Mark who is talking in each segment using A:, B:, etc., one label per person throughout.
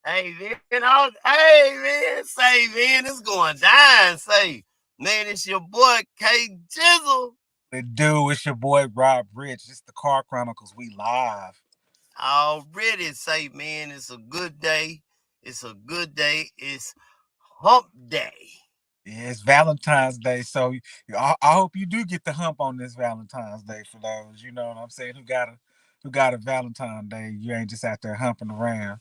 A: Hey man, say man, it's going down. Say man, it's your boy K Jizzle.
B: The dude, it's your boy Rob Rich. It's the Car Chronicles. We live.
A: Already say man, it's a good day. It's a good day. It's hump day.
B: Yeah, it's Valentine's Day, so I hope you do get the hump on this Valentine's Day. For those, you know what I'm saying, who got a Valentine's Day. You ain't just out there humping around.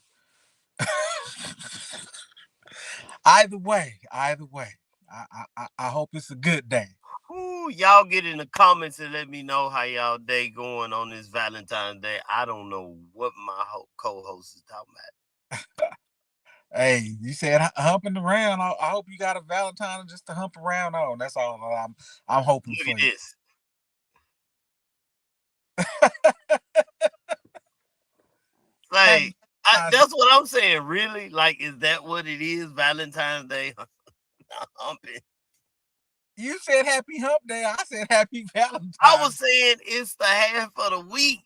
B: Either way, I hope it's a good day.
A: Ooh, y'all get in the comments and let me know how y'all day going on this Valentine's Day. I don't know what my co-host is talking about.
B: Hey, you said humping around. I hope you got a Valentine just to hump around on. That's all I'm hoping
A: Look
B: for
A: at
B: you.
A: this. Like, that's what I'm saying. Really? Like, is that what it is? Valentine's Day humping.
B: You said happy hump day. I said happy Valentine's.
A: I was saying it's the half of the week.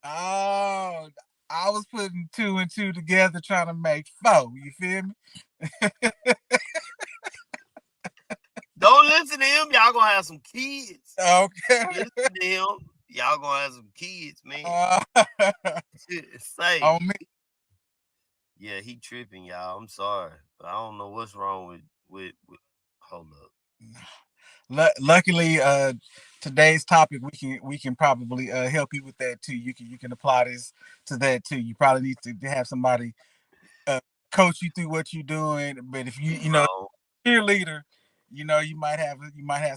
B: Oh, I was putting two and two together trying to make four. You feel me?
A: Don't listen to him. Y'all gonna have some kids.
B: Okay.
A: Listen to him. Y'all gonna have some kids, man. Say.
B: On me.
A: Yeah, he tripping, y'all. I'm sorry, but I don't know what's wrong with. Hold up.
B: Luckily, today's topic we can probably help you with that too. You can apply this to that too. You probably need to have somebody uh, coach you through what you're doing. But if you cheerleader, you might have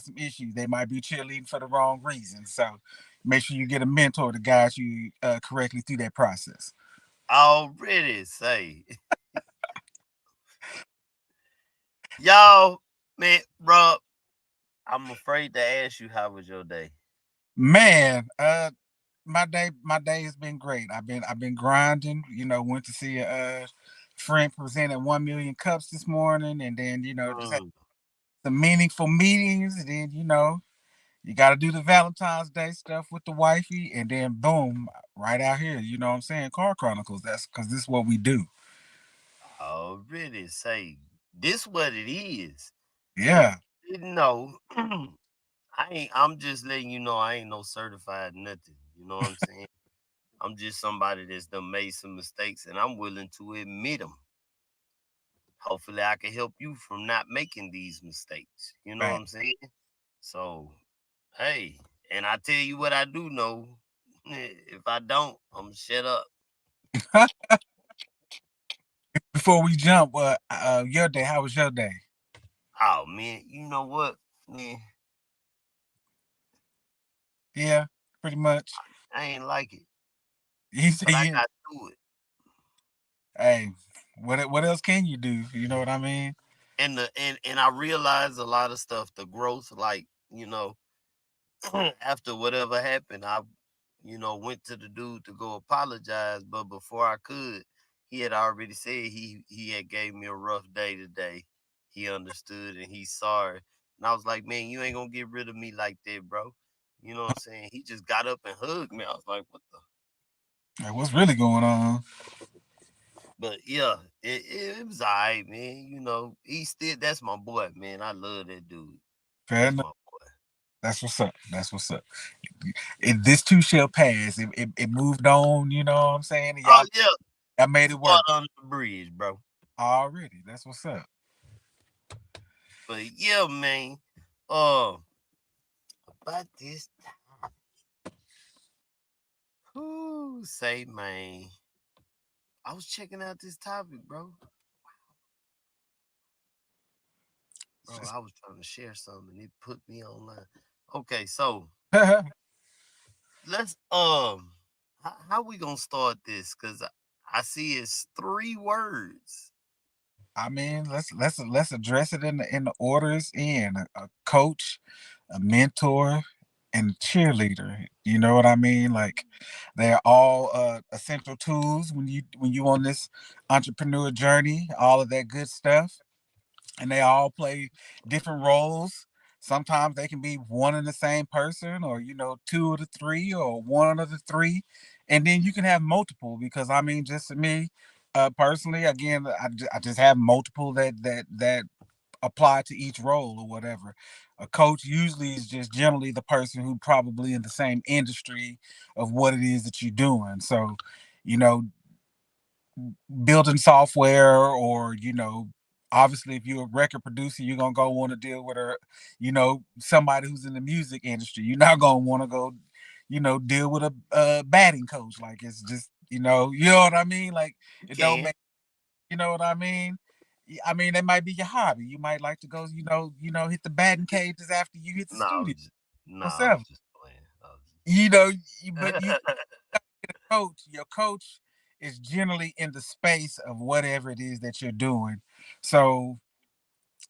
B: some issues. They might be cheerleading for the wrong reason. So make sure you get a mentor to guide you correctly through that process.
A: Already say. Y'all, man, bro, I'm afraid to ask you how was your day.
B: Man, my day has been great. I've been grinding. Went to see a friend presented 1 million cups this morning, and then just had
A: Mm.
B: some meaningful meetings. And then you got to do the Valentine's Day stuff with the wifey, and then boom, right out here. You know what I'm saying? Car Chronicles. That's because this is what we do.
A: Already say this what it is. If
B: Yeah.
A: you didn't know, I'm just letting you know I ain't no certified nothing. You know what I'm saying? I'm just somebody that's done made some mistakes and I'm willing to admit them. Hopefully I can help you from not making these mistakes. You know what
B: Right.
A: I'm saying? So, hey, and I tell you what I do know. If I don't, I'm shut up.
B: Before we jump, your day. How was your day?
A: Oh man, you know what? Man,
B: Yeah, pretty much.
A: I ain't like it.
B: You say
A: But I
B: you.
A: got through it.
B: Hey, what else can you do? You know what I mean?
A: And I realized a lot of stuff, the growth, like, after whatever happened, I, went to the dude to go apologize. But before I could, he had already said he had gave me a rough day today. He understood and he's sorry. And I was like, man, you ain't gonna get rid of me like that, bro. You know what I'm saying? He just got up and hugged me. I was like, what the?
B: Like, what's really going on?
A: But yeah, it was all right, man. He still that's my boy, man. I love that dude.
B: Fair
A: That's
B: enough.
A: my boy.
B: That's what's up. That's what's up. This too shall pass. It moved on. You know what I'm saying? And
A: Oh
B: y'all,
A: yeah,
B: y'all made
A: it's
B: it work
A: water under the bridge, bro.
B: already. That's what's up.
A: But yeah, man. Uh, about this Who say, man? I was checking out this topic, bro. Bro, I was trying to share something and it put me online. Okay, so let's how we gonna start this? Cause I see it's 3 words.
B: I mean, let's address it in the orders in a coach, a mentor, and a cheerleader. You know what I mean? Like they're all essential tools when you on this entrepreneur journey, all of that good stuff. And they all play different roles. Sometimes they can be one and the same person, or two of the three, or one of the three, and then you can have multiple. Because I mean, just to me, personally, again, I just have multiple that apply to each role or whatever. A coach usually is just generally the person who probably in the same industry of what it is that you're doing. So, you know, building software, or obviously if you're a record producer, you're gonna go want to deal with somebody who's in the music industry. You're not gonna want to go deal with a batting coach. Like, it's just you know what I mean. Like,
A: You
B: it don't
A: can.
B: make, you know what I mean. I mean, that might be your hobby. You might like to go hit the batting cages after you hit the
A: No, I
B: studio
A: was just no,
B: or
A: I was
B: seven.
A: just playing. I was
B: you know but you
A: just
B: coach, your coach is generally in the space of whatever it is that you're doing. So,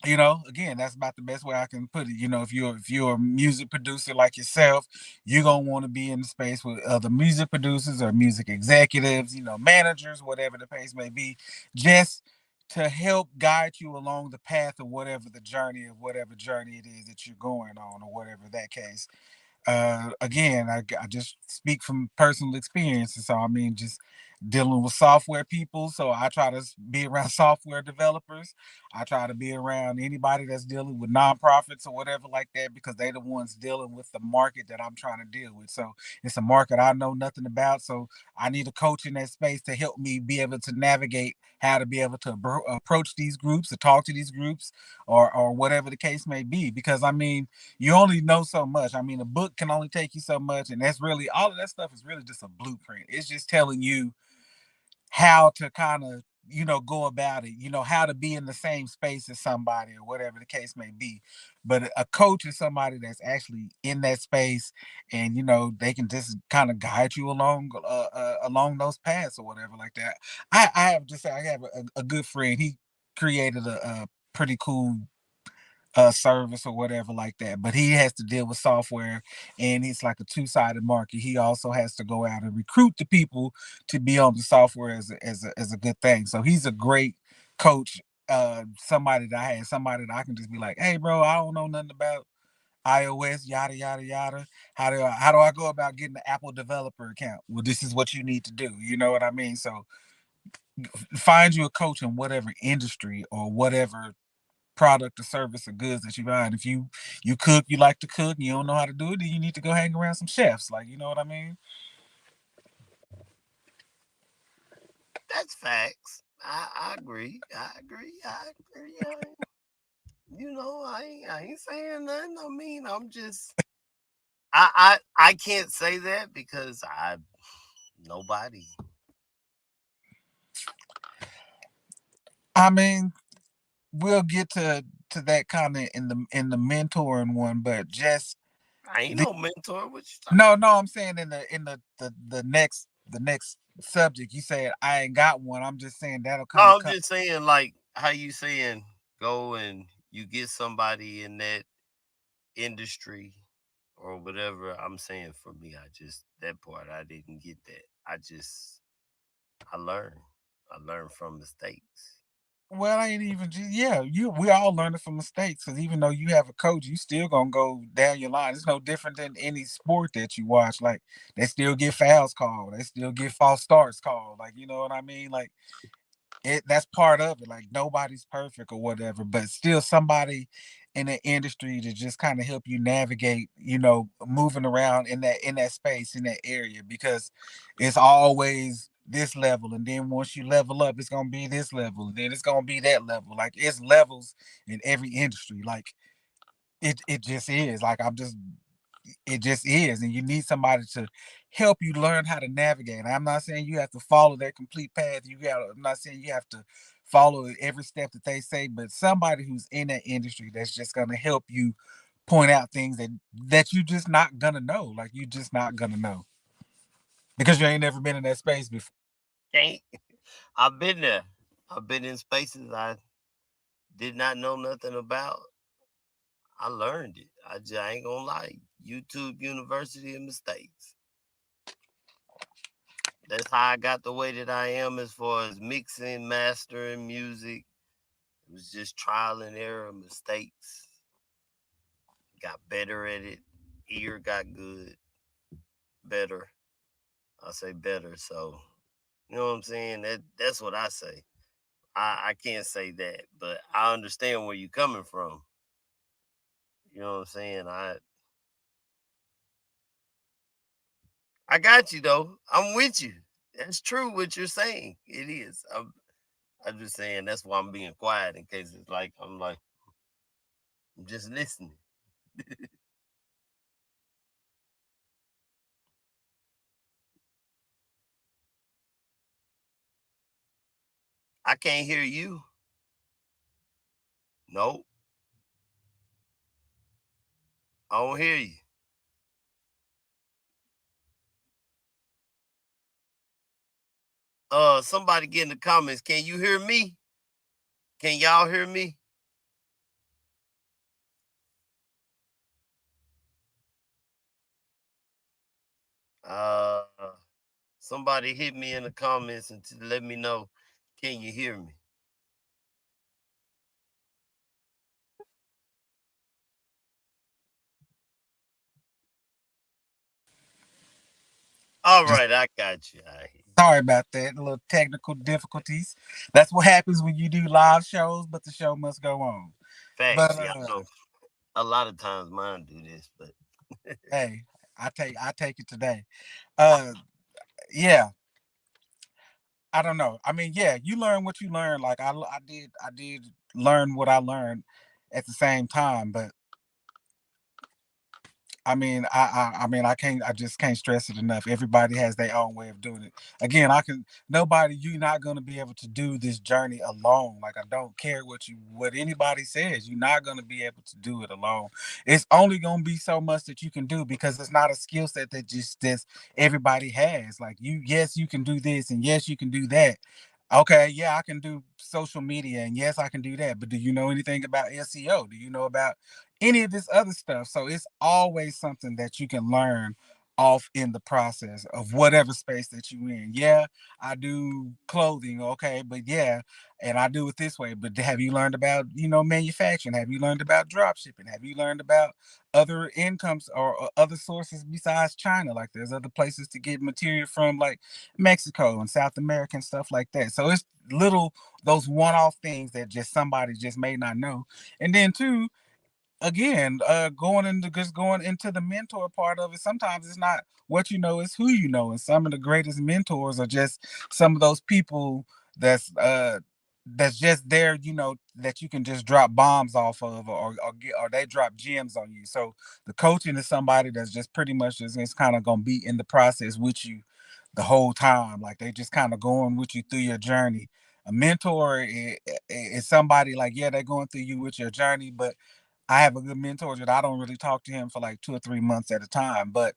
B: again, that's about the best way I can put it. If you're a music producer like yourself, you're gonna want to be in the space with other music producers or music executives, managers, whatever the case may be, just to help guide you along the path of whatever journey it is that you're going on, or whatever that case. Again, I just speak from personal experiences. So I mean, just dealing with software people. So I try to be around software developers. I try to be around anybody that's dealing with nonprofits or whatever like that, because they're the ones dealing with the market that I'm trying to deal with. So it's a market I know nothing about. So I need a coach in that space to help me be able to navigate how to be able to approach these groups, to talk to these groups, or whatever the case may be. Because I mean, you only know so much. I mean, a book can only take you so much, and that's really all of that stuff is really just a blueprint. It's just telling you how to kind of go about it, how to be in the same space as somebody, or whatever the case may be. But a coach is somebody that's actually in that space, and they can just kind of guide you along those paths or whatever like that. I have just I have a good friend. He created a pretty cool service or whatever like that. But he has to deal with software, and it's like a two-sided market. He also has to go out and recruit the people to be on the software as a good thing. So he's a great coach. Somebody that I can just be like, hey, bro, I don't know nothing about iOS, yada yada yada. How do I go about getting the Apple developer account? Well, this is what you need to do. You know what I mean? So find you a coach in whatever industry or whatever product or service or goods that you buy. And if you cook, you like to cook, and you don't know how to do it, then you need to go hang around some chefs. Like, you know what I mean?
A: that's facts. I agree. I agree. I agree. I ain't saying nothing. I mean, I'm just I can't say that because I nobody.
B: I mean, we'll get to that kind of in the mentoring one, but just
A: I ain't
B: the
A: no mentor. What you talking?
B: no, I'm saying in the next subject. You said I ain't got one. I'm just saying that'll kind of
A: No, I'm
B: come.
A: just saying like how you saying go and you get somebody in that industry or whatever. I'm saying for me, I just that part I didn't get that. I learned. I learned from mistakes.
B: Well, I ain't even yeah, we all learning from mistakes, because even though you have a coach, you still gonna go down your line. It's no different than any sport that you watch. Like, they still get fouls called, they still get false starts called. Like, you know what I mean? Like, that's part of it. Like, nobody's perfect or whatever, but still somebody in the industry to just kind of help you navigate, moving around in that space, in that area, because it's always this level, and then once you level up, it's gonna be this level, and then it's gonna be that level. Like, it's levels in every industry. Like, it just is. Like, I'm just It just is, and you need somebody to help you learn how to navigate. I'm not saying you have to follow their complete path. I'm not saying you have to follow every step that they say, but somebody who's in that industry that's just gonna help you point out things that you just not gonna know. Like you just not gonna know because you ain't never been in that space before.
A: Can't. I've been there. I've been in spaces I did not know nothing about. I learned it. I ain't gonna lie. YouTube University of Mistakes. That's how I got the way that I am as far as mixing, mastering music. It was just trial and error, mistakes. Got better at it. Ear got good, better. I say better. So you know what I'm saying? That's what I say. I can't say that, but I understand where you're coming from. You know what I'm saying? I got you though. I'm with you. That's true what you're saying. It is. I'm just saying that's why I'm being quiet in case it's like I'm just listening. I can't hear you. Nope. I don't hear you. Somebody get in the comments. Can you hear me? Can y'all hear me? Uh Somebody hit me in the comments and to let me know. Can you hear me? All
B: Just
A: right, I got you. I hear you.
B: sorry about that. A little technical difficulties. That's what happens when you do live shows, but the show must go on. But
A: Facts. Yeah, I know. A lot of times mine do this, but
B: hey, I take it today. Uh yeah, I don't know. I mean, yeah, you learn what you learn. Like I did learn what I learned at the same time, but I can't, I just can't stress it enough. Everybody has their own way of doing it. Again, you're not going to be able to do this journey alone. Like, I don't care what anybody says, you're not going to be able to do it alone. It's only going to be so much that you can do because it's not a skill set that everybody has. Like, yes, you can do this, and yes, you can do that. Okay, yeah, I can do social media, and yes, I can do that. But do you know anything about SEO? Do you know about any of this other stuff? So it's always something that you can learn off in the process of whatever space that you in. Yeah, I do clothing, okay, but yeah, and I do it this way. But have you learned about, manufacturing? Have you learned about drop shipping? Have you learned about other incomes or other sources besides China? Like there's other places to get material from, like Mexico and South America and stuff like that. So it's little those one-off things that just somebody just may not know. And then two, again, going into the mentor part of it, sometimes it's not what you know, it's who you know. And some of the greatest mentors are just some of those people that's just there, that you can just drop bombs off of, or they drop gems on you. So the coaching is somebody that's just pretty much just is kind of gonna be in the process with you the whole time. Like they just kind of going with you through your journey. A mentor is somebody like, yeah, they're going through you with your journey, but I have a good mentor that I don't really talk to him for like 2 or 3 months at a time. But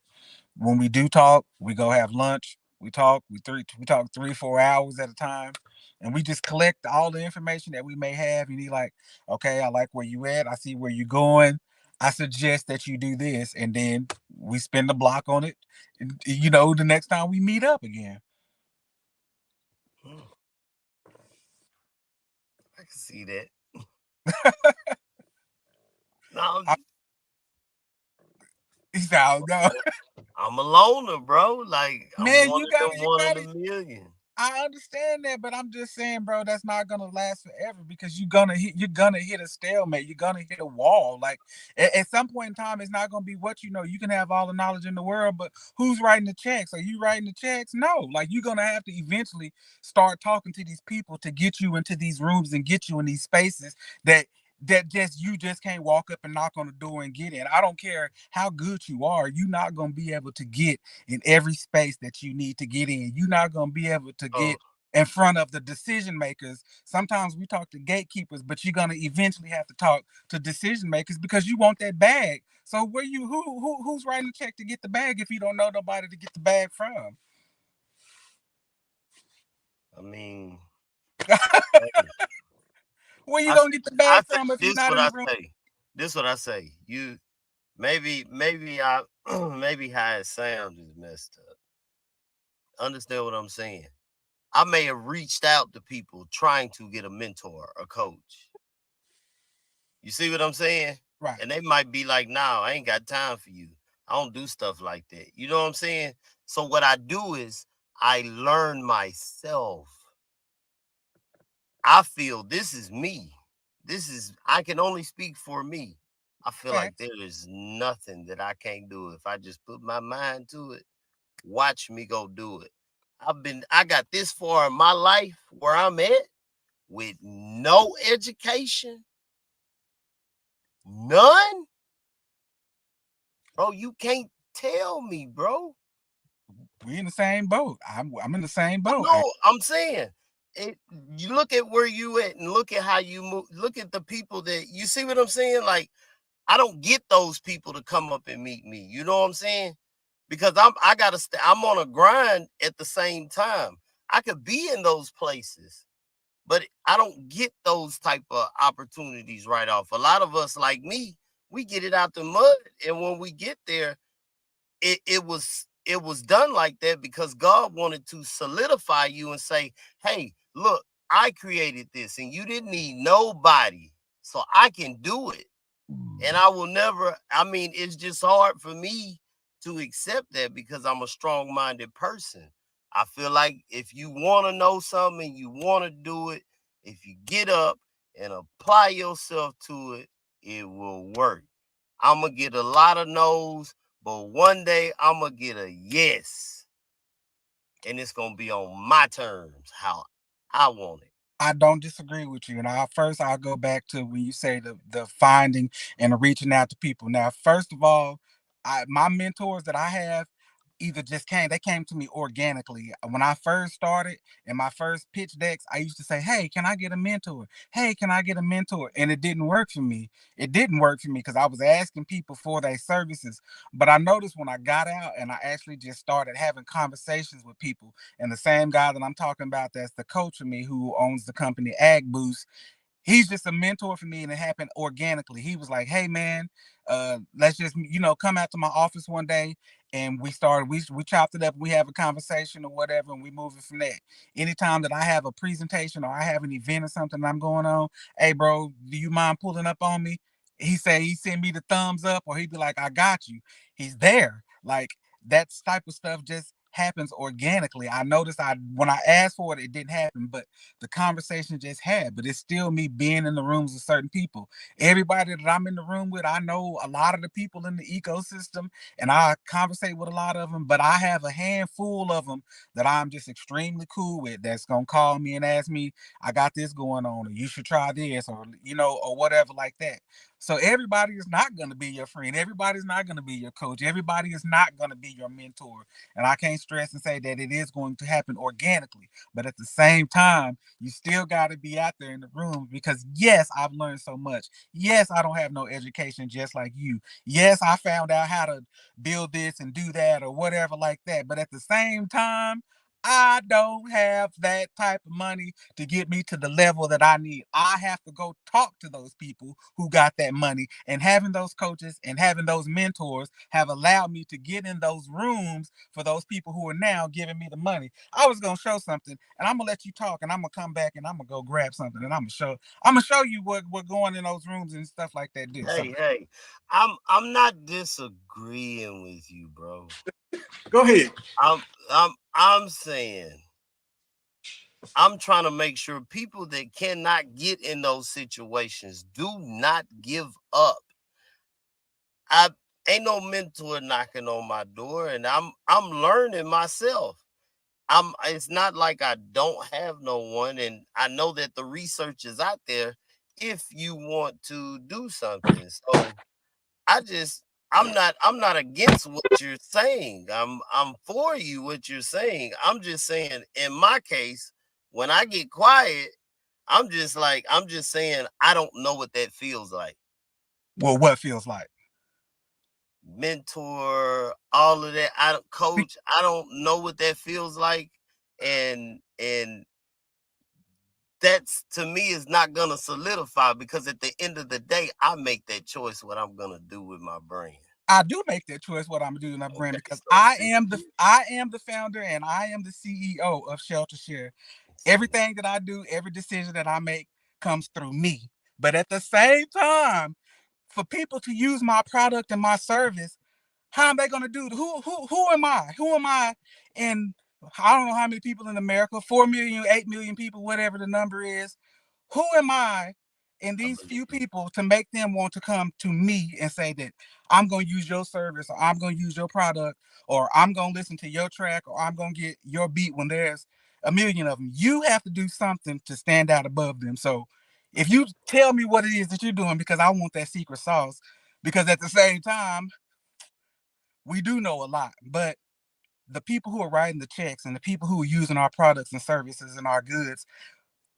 B: when we do talk, we go have lunch. We talk 3 4 hours at a time, and we just collect all the information that we may have. And he like, okay, I like where you at. I see where you're going. I suggest that you do this, and then we spend the block on it. The next time we meet up again.
A: Hmm, I can see that. No,
B: I, he's out. No,
A: I'm a loner, bro. Like I'm
B: man,
A: one
B: you
A: of
B: got
A: them
B: it. You
A: one in
B: got
A: a
B: it.
A: million.
B: I understand that, but I'm just saying, bro, that's not gonna last forever because you're gonna hit a stalemate. You're gonna hit a wall. Like at some point in time, it's not gonna be what you know. You can have all the knowledge in the world, but who's writing the checks? Are you writing the checks? No. Like you're gonna have to eventually start talking to these people to get you into these rooms and get you in these spaces that that just you just can't walk up and knock on the door and get in. I don't care how good you are, you're not gonna be able to get in every space that you need to get in. You're not gonna be able to
A: Oh,
B: get in front of the decision makers. Sometimes we talk to gatekeepers, but you're gonna eventually have to talk to decision makers because you want that bag. So where you who's writing the check to get the bag if you don't know nobody to get the bag from?
A: I mean, hey,
B: Where you
A: I
B: gonna
A: say,
B: get the
A: I
B: bag
A: say
B: from if you're
A: this.
B: not
A: What
B: in
A: I
B: the room?
A: say. This what I say. You maybe I maybe how it sounds is messed up. Understand what I'm saying? I may have reached out to people trying to get a mentor, a coach. You see what I'm saying?
B: Right.
A: And they might be like, "Nah, I ain't got time for you. I don't do stuff like that." You know what I'm saying? So what I do is I learn myself. I feel this is me. This is I can only speak for me. I feel like
B: Facts.
A: there is nothing that I can't do if I just put my mind to it. Watch me go do it. I got this far in my life where I'm at with no education, none, bro. You can't tell me, bro.
B: We in the same boat. I'm in the same
A: I
B: boat.
A: know. I'm saying it. You look at where you at and look at how you move. Look at the people that you see. What I'm saying? Like I don't get those people to come up and meet me. You know what I'm saying? Because I gotta stay. I'm on a grind at the same time. I could be in those places, but I don't get those type of opportunities right off. A lot of us, like me, we get it out the mud, and when we get there, it was done like that because God wanted to solidify you and say, "Hey, look, I created this, and you didn't need nobody, so I can do it." And I will never, I mean, it's just hard for me to accept that because I'm a strong minded person. I feel like if you want to know something, you want to do it, if you get up and apply yourself to it, it will work. I'm going to get a lot of no's, but one day I'm going to get a yes. And it's going to be on my terms, how I want it.
B: I don't disagree with you. And I'll go back to when you say the finding and the reaching out to people. Now, first of all, my mentors that I have either just came to me organically. When I first started in my first pitch decks, I used to say, "Hey, can I get a mentor? Hey, can I get a mentor?" And it didn't work for me. It didn't work for me because I was asking people for their services. But I noticed when I got out and I actually just started having conversations with people, and the same guy that I'm talking about, that's the coach of me, who owns the company Ag Boost, he's just a mentor for me, and it happened organically. He was like, "Hey man, let's just come out to my office one day." And we chopped it up, we have a conversation or whatever, and we move it from there. Anytime that I have a presentation or I have an event or something I'm going on, "Hey bro, do you mind pulling up on me?" He send me the thumbs up, or he'd be like, "I got you." He's there. Like, that type of stuff just happens organically. I noticed I when I asked for it, it didn't happen, but the conversation just had. But it's still me being in the rooms with certain people. Everybody that I'm in the room with, I know a lot of the people in the ecosystem, and I conversate with a lot of them. But I have a handful of them that I'm just extremely cool with, that's gonna call me and ask me, "I got this going on, or you should try this," or or whatever like that. So everybody is not going to be your friend. Everybody's not going to be your coach. Everybody is not going to be your mentor. And I can't stress and say that it is going to happen organically. But at the same time, you still got to be out there in the room, because yes, I've learned so much. Yes, I don't have no education just like you. Yes, I found out how to build this and do that or whatever like that. But at the same time, I don't have that type of money to get me to the level that I need. I have to go talk to those people who got that money. And having those coaches and having those mentors have allowed me to get in those rooms for those people who are now giving me the money. I was gonna show something, and I'm gonna let you talk, and I'm gonna come back and I'm gonna go grab something, and I'm gonna show you what going in those rooms and stuff like that do. So
A: Hey, I'm not disagreeing with you, bro.
B: go ahead.
A: I'm saying I'm trying to make sure people that cannot get in those situations do not give up. I ain't no mentor knocking on my door, and I'm learning myself. It's not like I don't have no one, and I know that the research is out there. if you want to do something. So I just I'm not against what you're saying. I'm for you what you're saying. I'm just saying in my case, when I get quiet, I'm just saying I don't know what that feels like.
B: Well, what feels like?
A: Mentor, all of that. I don't coach, I don't know what that feels like. And that's to me is not gonna solidify because at the end of the day, I make that choice what I'm gonna do with my brand.
B: I do make that choice what I'm doing in my brand
A: Okay,
B: because
A: so see,
B: I am the founder and I am the CEO of Shelter Share.
A: see,
B: Everything that I do, every decision that I make comes through me. But at the same time, for people to use my product and my service, how am they going to do it? Who am I? Who am I? And I don't know how many people in America, 4 million, 8 million people, whatever the number is. Who am I in
A: I
B: these few
A: believe.
B: people to make them want to come to me and say that I'm going to use your service or I'm going to use your product or I'm going to listen to your track or I'm going to get your beat when there's a million of them? You have to do something to stand out above them. So if you tell me what it is that you're doing, because I want that secret sauce, because at the same time, we do know a lot, but the people who are writing the checks and the people who are using our products and services and our goods,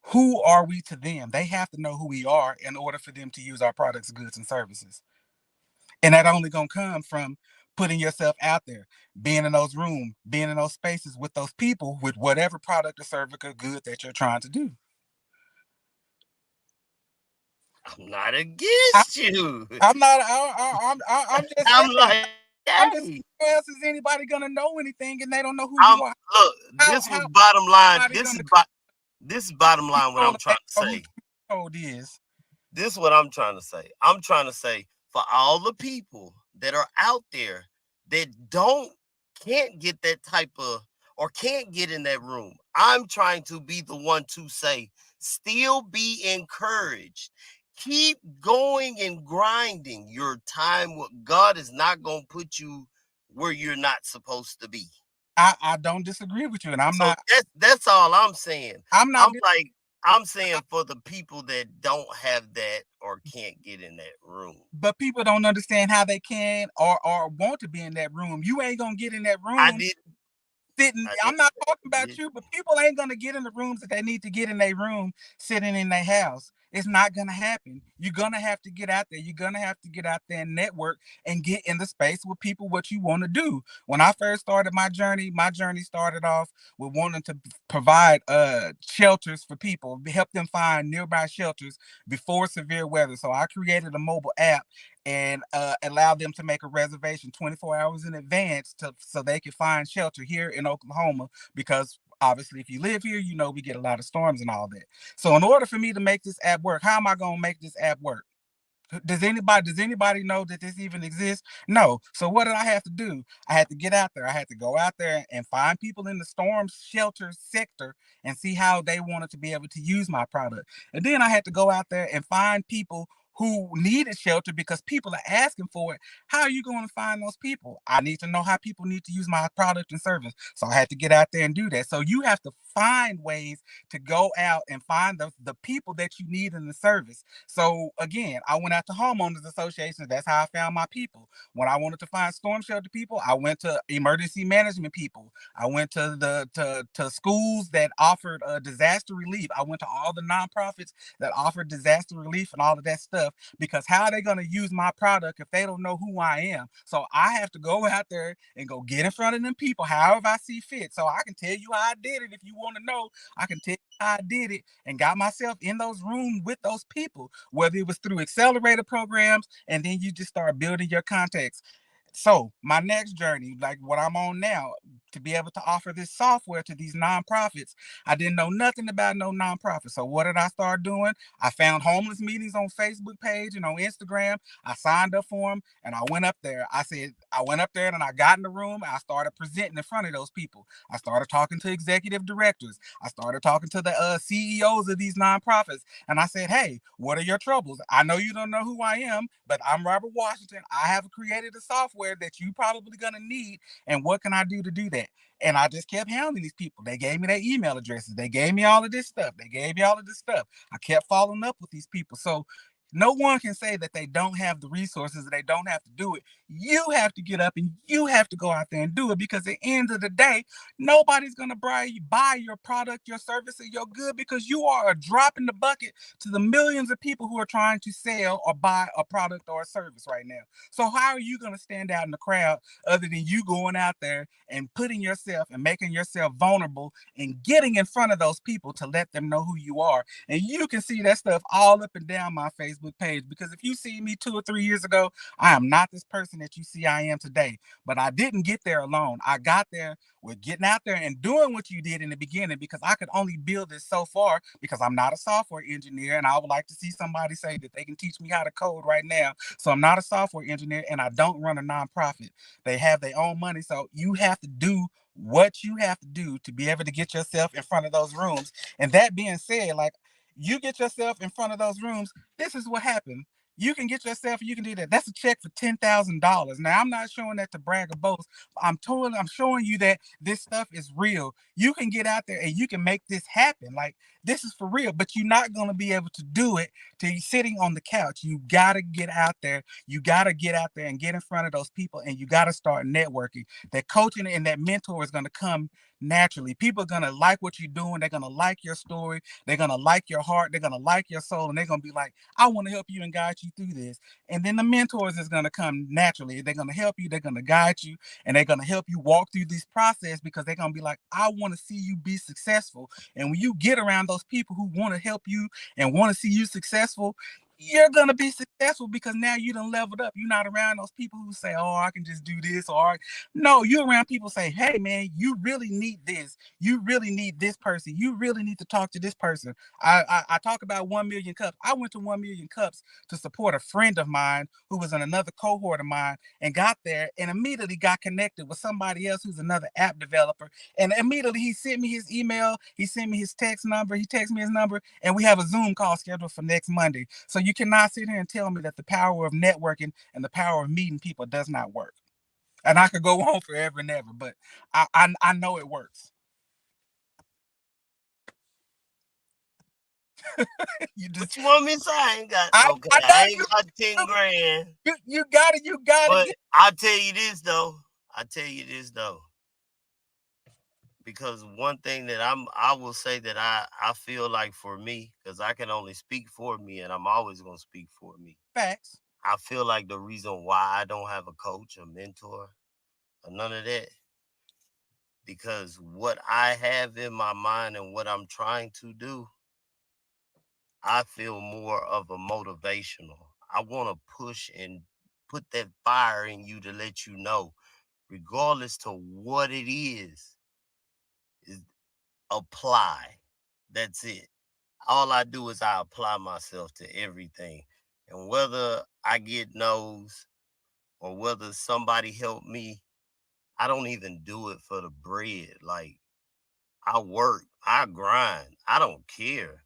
B: who are we to them? They have to know who we are in order for them to use our products, goods, and services. And that only gonna come from putting yourself out there, being in those rooms, being in those spaces with those people with whatever product or service or good that you're trying to do.
A: I'm not
B: I,
A: against you.
B: I'm not. I'm just
A: I'm
B: saying.
A: like,
B: I'm just.
A: hey,
B: How else is anybody gonna know anything and they don't know who
A: I'm
B: you are?
A: look,
B: How
A: this was
B: how
A: bottom line.
B: anybody gonna
A: This is bottom
B: you
A: line what
B: on
A: I'm
B: the
A: trying to
B: know who
A: say.
B: code is?
A: This is what I'm trying to say. I'm trying to say for all the people that are out there that don't can't get that type of or can't get in that room. I'm trying to be the one to say, still be encouraged. Keep going and grinding. Your time with God is not going to put you where you're not supposed to be.
B: I don't disagree with you, and
A: So that's all I'm saying.
B: I'm not
A: I'm like I'm saying for the people that don't have that or can't get in that room.
B: but people don't understand how they can or want to be in that room. You ain't gonna get in that
A: I
B: room
A: did
B: sitting.
A: I
B: I'm
A: didn't
B: not
A: say
B: talking
A: you
B: about
A: did.
B: you, but people ain't gonna get in the rooms that they need to get in their room sitting in their house. It's not gonna happen. You're gonna have to get out there. You're gonna have to get out there and network and get in the space with people what you want to do. When I first started my journey started off with wanting to provide shelters for people, help them find nearby shelters before severe weather. So I created a mobile app and allow them to make a reservation 24 hours in advance so they can find shelter here in Oklahoma, because obviously if you live here, you know we get a lot of storms and all that. So in order for me to make this app work, how am I going to make this app work? Does anybody know that this even exists? No. So what did I have to do? I had to get out there. I had to go out there and find people in the storm shelter sector and see how they wanted to be able to use my product. And then I had to go out there and find people who needed shelter because people are asking for it. How are you going to find those people? I need to know how people need to use my product and service. So I had to get out there and do that. So you have to find ways to go out and find the people that you need in the service. So again, I went out to homeowners associations. That's how I found my people. When I wanted to find storm shelter people, I went to emergency management people. I went to to schools that offered disaster relief. I went to all the nonprofits that offered disaster relief and all of that stuff, because how are they going to use my product if they don't know who I am? So I have to go out there and go get in front of them people however I see fit. So I can tell you how I did it if you want to know. I can tell you how I did it and got myself in those rooms with those people, whether it was through accelerator programs, and then you just start building your contacts. So my next journey, like what I'm on now, to be able to offer this software to these nonprofits, I didn't know nothing about no nonprofit. So what did I start doing? I found homeless meetings on Facebook page and on Instagram. I signed up for them and I went up there. I went up there and I got in the room and I started presenting in front of those people. I started talking to executive directors. I started talking to the CEOs of these nonprofits. And I said, hey, what are your troubles? I know you don't know who I am, but I'm Robert Washington. I have created a software that you probably going to need. And what can I do to do that? that. And I just kept hounding these people. They gave me their email addresses. They gave me all of this stuff. They gave me all of this stuff. I kept following up with these people. So no one can say that they don't have the resources, that they don't have to do it. You have to get up and you have to go out there and do it, because at the end of the day, nobody's going to buy your product, your service, or your good, because you are a drop in the bucket to the millions of people who are trying to sell or buy a product or a service right now. So how are you going to stand out in the crowd other than you going out there and putting yourself and making yourself vulnerable and getting in front of those people to let them know who you are? And you can see that stuff all up and down my Facebook page, because if you see me 2 or 3 years ago, I am not this person that you see I am today. But I didn't get there alone. I got there with getting out there and doing what you did in the beginning, because I could only build this so far, because I'm not a software engineer, and I would like to see somebody say that they can teach me how to code right now. So I'm not a software engineer, and I don't run a nonprofit. They have their own money, so you have to do what you have to do to be able to get yourself in front of those rooms. And that being said, like, you get yourself in front of those rooms, this is what happened. You can get yourself, you can do that. That's a check for $10,000. Now, I'm not showing that to brag or boast. I'm showing you that this stuff is real. You can get out there and you can make this happen. Like, this is for real, but you're not going to be able to do it till you're sitting on the couch. You got to get out there. You got to get out there and get in front of those people, and you got to start networking. That coaching and that mentor is going to come naturally. People are going to like what you're doing. They're going to like your story. They're going to like your heart. They're going to like your soul. And they're going to be like, I want to help you and guide you through this. And then the mentors is going to come naturally. They're going to help you. They're going to guide you. And they're going to help you walk through this process, because they're going to be like, I want to see you be successful. And when you get around those people who want to help you and want to see you successful, you're gonna be successful, because now you done leveled up. You're not around those people who say, "Oh, I can just do this," or no, you're around people say, "Hey, man, you really need this. You really need this person. You really need to talk to this person." I talk about 1,000,000 cups. I went to 1,000,000 cups to support a friend of mine who was in another cohort of mine, and got there and immediately got connected with somebody else who's another app developer. And immediately he sent me his email, he sent me his text number, he texted me his number, and we have a Zoom call scheduled for next Monday. So you cannot sit here and tell me that the power of networking and the power of meeting people does not work. And I could go on forever and ever, but I know it works. You just
A: What you want me to say? I ain't got okay.
B: I know
A: I ain't got 10 grand.
B: you gotta
A: But
B: get
A: I'll tell you this though. I'll tell you this though. Because one thing that I will say that I feel like for me, because I can only speak for me and I'm always gonna speak for me.
B: facts.
A: I feel like the reason why I don't have a coach, a mentor, or none of that, because what I have in my mind and what I'm trying to do, I feel more of a motivational. I want to push and put that fire in you to let you know, regardless to what it is apply. That's it. All I do is I apply myself to everything. And whether I get no's or whether somebody help me, I don't even do it for the bread. Like, I work, I grind, I don't care.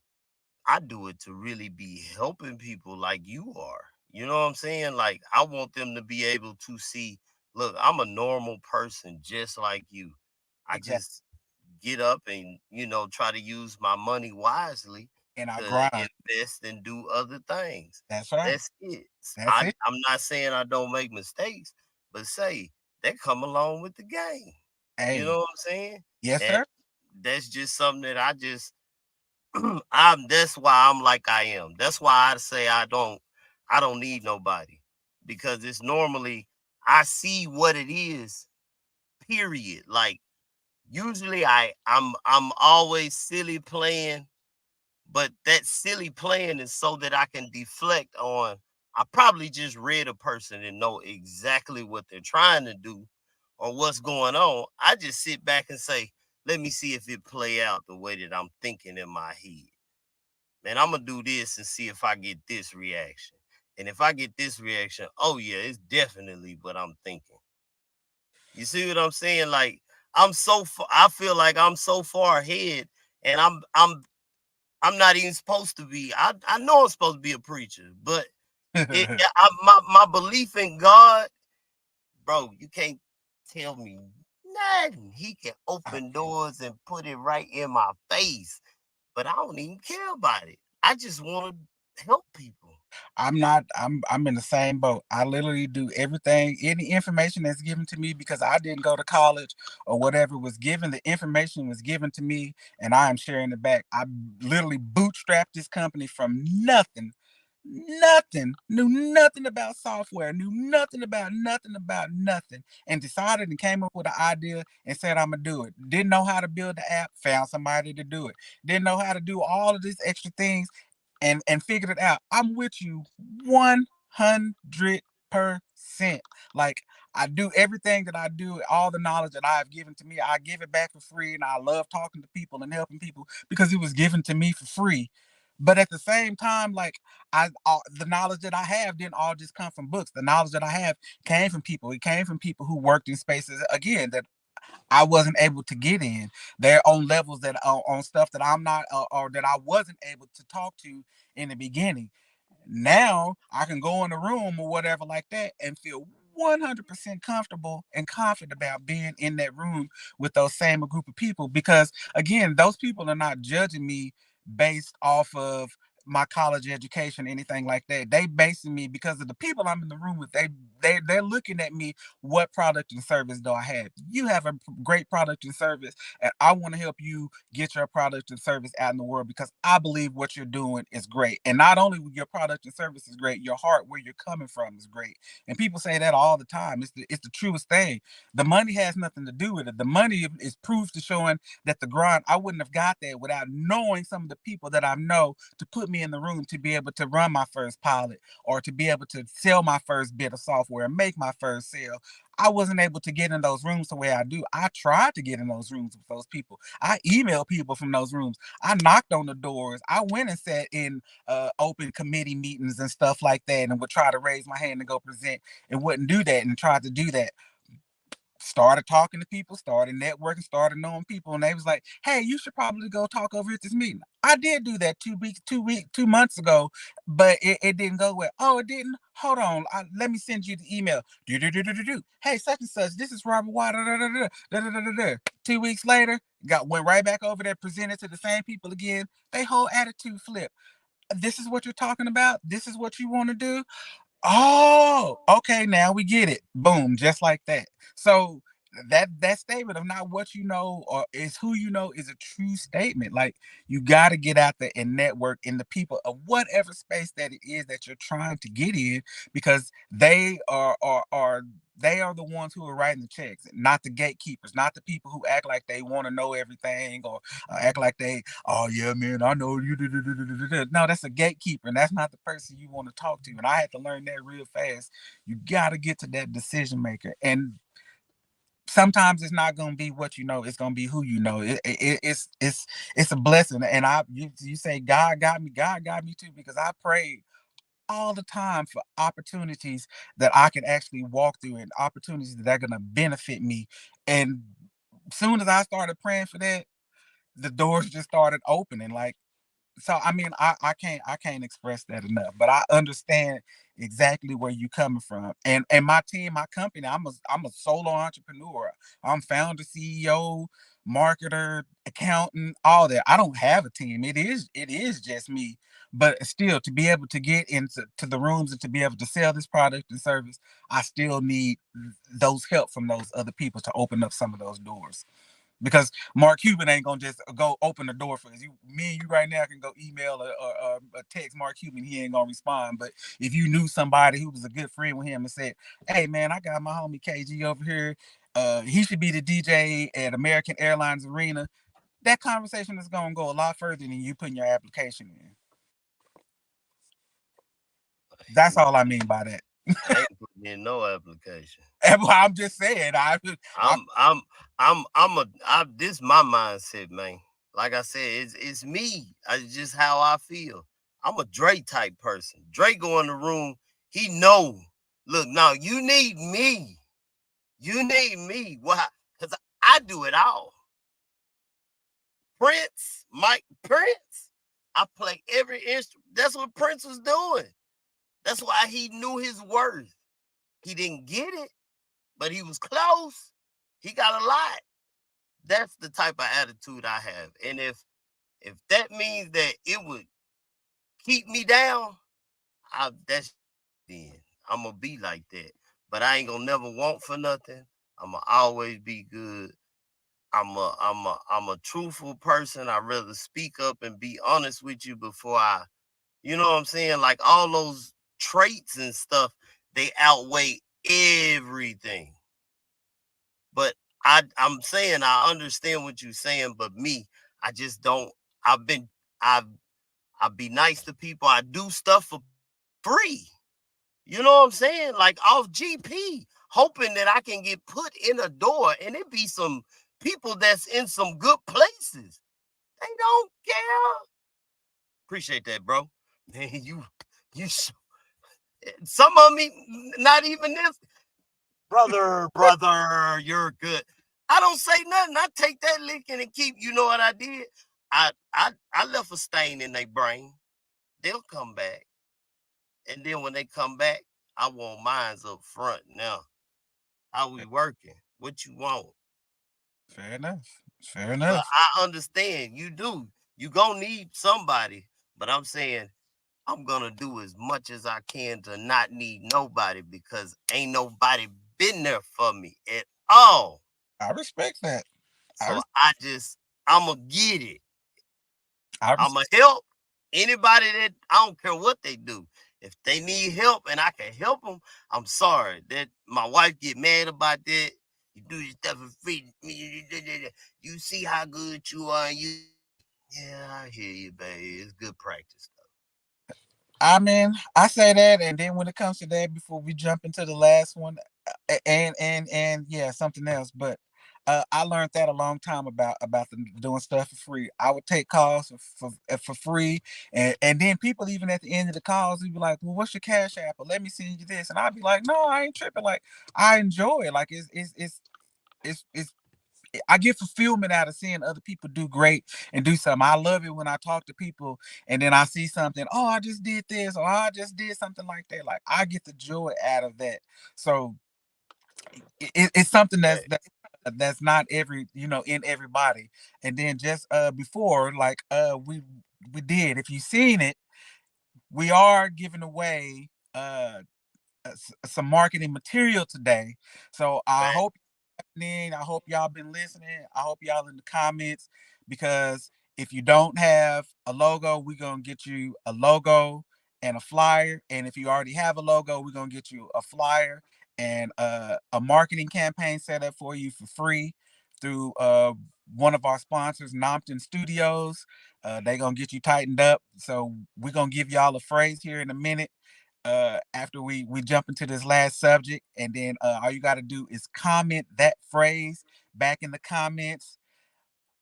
A: I do it to really be helping people like you are. You know what I'm saying? Like, I want them to be able to see, look, I'm a normal person just like you. I
B: Exactly.
A: just get up and, try to use my money wisely
B: And I
A: to
B: grind.
A: invest and do other things.
B: That's right.
A: That's it.
B: That's it.
A: I'm not saying I don't make mistakes, but say they come along with the game. You
B: Hey,
A: know what I'm saying?
B: yes,
A: And
B: sir.
A: that's just something that I just that's why I'm like I am. That's why I say I don't need nobody, because it's normally I see what it is, period. Like, usually I'm always silly playing, but that silly playing is so that I can deflect on, I probably just read a person and know exactly what they're trying to do or what's going on. I just sit back and say, let me see if it play out the way that I'm thinking in my head. Man, I'm gonna do this and see if I get this reaction. And if I get this reaction, oh yeah, it's definitely what I'm thinking. You see what I'm saying? Like, I feel like I'm so far ahead, and I'm not even supposed to be. I know I'm supposed to be a preacher, but my belief in God, bro, you can't tell me nothing. He can open doors and put it right in my face, but I don't even care about it. I just want to help people.
B: I'm not. I'm in the same boat. I literally do everything, any information that's given to me because I didn't go to college or whatever was given. The information was given to me, and I am sharing it back. I literally bootstrapped this company from nothing. Nothing, knew nothing about software, knew nothing about nothing, and decided and came up with an idea and said, I'm gonna do it. Didn't know how to build the app, found somebody to do it. Didn't know how to do all of these extra things, and figured it out. I'm with you 100%. Like, I do everything that I do, all the knowledge that I have given to me, I give it back for free, and I love talking to people and helping people because it was given to me for free. But at the same time, like, the knowledge that I have didn't all just come from books. The knowledge that I have came from people. It came from people who worked in spaces again that I wasn't able to get in. They're on levels that on stuff that I'm not, or that I wasn't able to talk to in the beginning. Now I can go in a room or whatever like that and feel 100% comfortable and confident about being in that room with those same group of people because again, those people are not judging me based off of my college education, anything like that. They basing me because of the people I'm in the room with. They're looking at me. What product and service do I have? You have a great product and service, and I want to help you get your product and service out in the world because I believe what you're doing is great. And not only your product and service is great, your heart, where you're coming from, is great. And people say that all the time. It's the truest thing. The money has nothing to do with it. The money is proof to showing that the grind, I wouldn't have got there without knowing some of the people that I know to put me in the room to be able to run my first pilot or to be able to sell my first bit of software and make my first sale. I wasn't able to get in those rooms the way I do. I tried to get in those rooms with those people. I emailed people from those rooms. I knocked on the doors. I went and sat in open committee meetings and stuff like that and would try to raise my hand and go present and wouldn't do that and tried to do that. Started talking to people, started networking, started knowing people, and they was like, "Hey, you should probably go talk over at this meeting." I did do that 2 months ago, but it didn't go well. Oh, it didn't. Hold on, let me send you the email. Do do do do do do. Hey, such and such. This is Robert White. Da, da, da, da, da, da, da, da, da. 2 weeks later, went right back over there, presented to the same people again. They whole attitude flip. This is what you're talking about. This is what you want to do. Oh, okay, now we get it. Boom, just like that. So that statement of not what you know or is who you know is a true statement. Like, you got to get out there and network in the people of whatever space that it is that you're trying to get in, because they are the ones who are writing the checks, not the gatekeepers, not the people who act like they want to know everything or act like they, oh yeah, man, I know you. No, that's a gatekeeper, and that's not the person you want to talk to. And I had to learn that real fast. You got to get to that decision maker, and sometimes it's not going to be what you know, it's going to be who you know. It's a blessing. And you say God got me too, because I prayed all the time for opportunities that I can actually walk through and opportunities that are going to benefit me. And soon as I started praying for that, the doors just started opening. Like, so I mean, I can't express that enough, but I understand exactly where you coming from. And my team, my company, I'm a solo entrepreneur. I'm founder, CEO, marketer, accountant, all that. I don't have a team. It is just me. But still, to be able to get into the rooms and to be able to sell this product and service, I still need those help from those other people to open up some of those doors, because Mark Cuban ain't gonna just go open the door for us. Me and you right now can go email or text Mark Cuban. He ain't gonna respond. But if you knew somebody who was a good friend with him and said, "Hey man, I got my homie KG over here. He should be the DJ at American Airlines Arena." That conversation is gonna go a lot further than you putting your application in. That's all I mean by that.
A: I ain't putting in no application.
B: I'm just saying. I
A: This my mindset, man. Like I said, it's me. It's just how I feel. I'm a Drake type person. Drake go in the room, he know. Look, now you need me. You need me. Why? Because I do it all. Prince, Mike Prince. I play every instrument. That's what Prince was doing. That's why he knew his worth. He didn't get it, but he was close. He got a lot. That's the type of attitude I have. And if that means that it would keep me down, that's then I'm gonna be like that. But I ain't gonna never want for nothing. I'm gonna always be good. I'm a truthful person. I rather speak up and be honest with you before you know what I'm saying? Like all those traits and stuff, they outweigh everything. But I'm saying I understand what you're saying, but me, I just don't. I've been I've I be nice to people. I do stuff for free. You know what I'm saying? Like off GP, hoping that I can get put in a door and it be some people that's in some good places. They don't care. Appreciate that, bro. Man, you some of me not even this. Brother, you're good. I don't say nothing. I take that licking and keep. You know what I did? I left a stain in their brain. They'll come back, and then when they come back, I want mines up front. Now, how we working? What you want?
B: Fair enough. Fair
A: But
B: enough.
A: I understand you do. You gonna need somebody. But I'm saying I'm gonna do as much as I can to not need nobody because ain't nobody been there for me at all.
B: I respect that. I
A: So
B: res-
A: I'ma get it.
B: I res-
A: I'ma help anybody that I don't care what they do. If they need help and I can help them, I'm sorry that my wife get mad about that. You do this stuff for free. You see how good you are. And yeah, I hear you, baby. It's good practice.
B: I mean, I say that, and then when it comes to that, before we jump into the last one, and yeah, something else. But I learned that a long time about doing stuff for free. I would take calls for free, and then people even at the end of the calls would be like, "Well, what's your cash app? Or let me send you this," and I'd be like, "No, I ain't tripping. Like, I enjoy it. Like, it's I get fulfillment out of seeing other people do great and do something. I love it when I talk to people and then I see something. Oh, I just did this, or I just did something like that. Like I get the joy out of that. So it's something that's not every in everybody. And then just before, like we did. If you've seen it, we are giving away some marketing material today. So I
A: Fact.
B: hope I hope y'all been listening. I hope y'all in the comments because if you don't have a logo, we're gonna get you a logo and a flyer. And if you already have a logo, we're gonna get you a flyer and a marketing campaign set up for you for free through one of our sponsors, Nompton Studios. They're gonna get you tightened up. So we're gonna give y'all a phrase here in a minute after we jump into this last subject, and then all you got to do is comment that phrase back in the comments.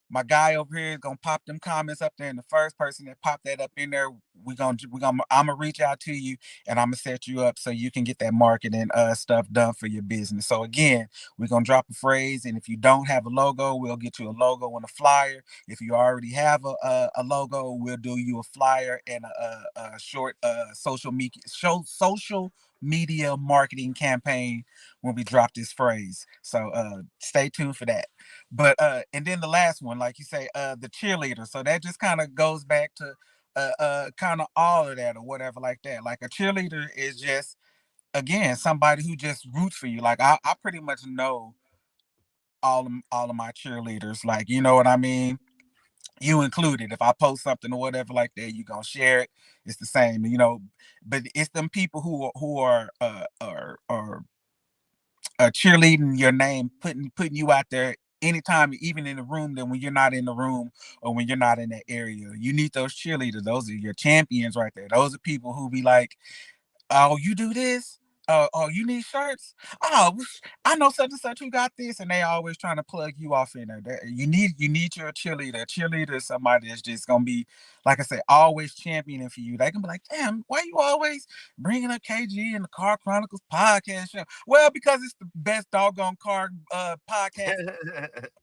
B: My guy over here is gonna pop them comments up there, and the first person that pop that up in there, I'm gonna reach out to you, and I'm gonna set you up so you can get that marketing stuff done for your business. So again, we're gonna drop a phrase, and if you don't have a logo, we'll get you a logo and a flyer. If you already have a logo, we'll do you a flyer and a short social media marketing campaign when we drop this phrase. So stay tuned for that. But and then the last one, like you say, the cheerleader. So that just kind of goes back to kind of all of that or whatever like that. Like a cheerleader is just again somebody who just roots for you. Like I pretty much know all of my cheerleaders. Like you know what I mean. You included. If I post something or whatever like that, you gonna share it. It's the same, you know. But it's them people who are cheerleading your name, putting you out there anytime, even in the room, than when you're not in the room or when you're not in that area. You need those cheerleaders. Those are your champions right there. Those are people who be like, oh, you do this? Oh, you need shirts? Oh, I know such and such who got this, and they always trying to plug you off in there. You need your cheerleader. A cheerleader is somebody that's just gonna be, like I said, always championing for you. They can be like, damn, why you always bringing up KG and the Car Chronicles podcast show? Well, because it's the best doggone car podcast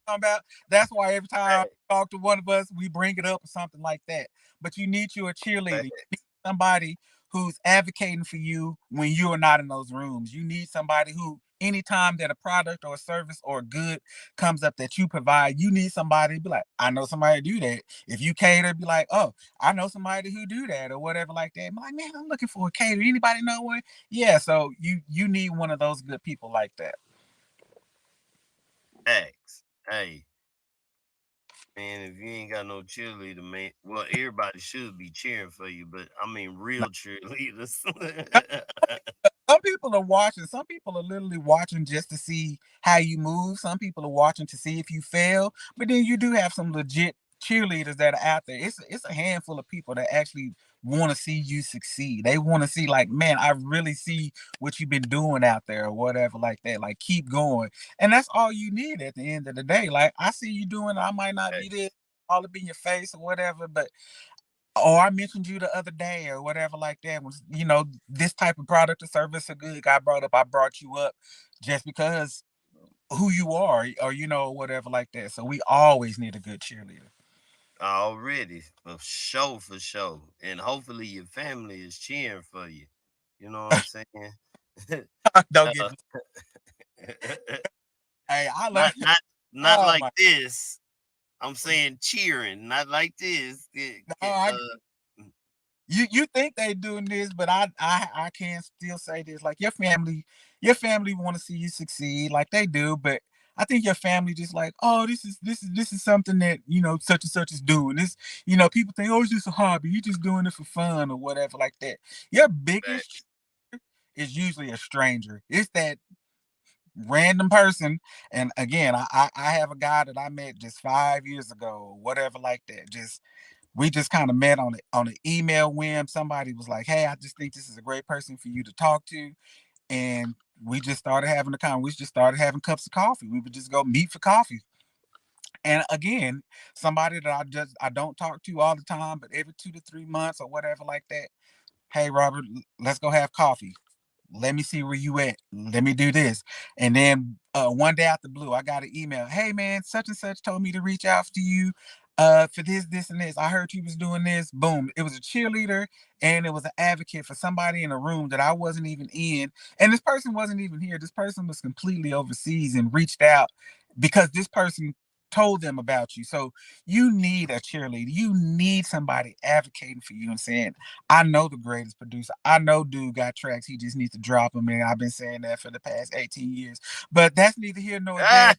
B: about. That's why every time
A: Fact.
B: I talk to one of us, we bring it up or something like that. But you need you a cheerleader. You need somebody who's advocating for you when you are not in those rooms. You need somebody who anytime that a product or a service or a good comes up that you provide, you need somebody to be like, I know somebody to do that. If you cater, be like, oh, I know somebody who do that or whatever like that. I'm like, man, I'm looking for a caterer. Anybody know one? Yeah, so you need one of those good people like that.
A: X. Hey, man, if you ain't got no cheerleader, man, well, everybody should be cheering for you, but I mean, real cheerleaders.
B: Some people are watching. Some people are literally watching just to see how you move. Some people are watching to see if you fail. But then you do have some legit cheerleaders that are out there. It's a handful of people that actually want to see you succeed. They want to see like, man, I really see what you've been doing out there or whatever like that. Like keep going. And that's all you need at the end of the day. Like I see you doing, I might not be there all up in your face or whatever, but or I mentioned you the other day or whatever like that was, this type of product or service or good got brought up. I brought you up just because who you are or whatever like that. So we always need a good cheerleader.
A: Already, for sure. And hopefully your family is cheering for you. You know what I'm saying?
B: Don't get
A: uh,
B: me. Hey, I love
A: not not not
B: oh
A: like
B: my
A: this. I'm saying cheering, not like this.
B: no, you think they doing this, but I can still say this. Like your family want to see you succeed, like they do, but I think your family just like, oh, this is something that such and such is doing. This, people think, oh, it's just a hobby. You just doing it for fun or whatever like that. Your biggest
A: facts.
B: is usually a stranger. It's that random person. And again, I have a guy that I met just 5 years ago, or whatever like that. Just we just kind of met on an email whim. Somebody was like, "Hey, I just think this is a great person for you to talk to," and we just started having a con. We just started having cups of coffee. We would just go meet for coffee. And again, somebody that I don't talk to all the time, but every 2 to 3 months or whatever like that. Hey, Robert, let's go have coffee. Let me see where you at. Let me do this. And then one day out the blue, I got an email. Hey man, such and such told me to reach out to you for this, and this. I heard you was doing this. Boom. It was a cheerleader and it was an advocate for somebody in a room that I wasn't even in. And this person wasn't even here. This person was completely overseas and reached out because this person told them about you. So you need a cheerleader. You need somebody advocating for you and saying, I know the greatest producer. I know dude got tracks. He just needs to drop them. And I've been saying that for the past 18 years. But that's neither here nor
A: Ah,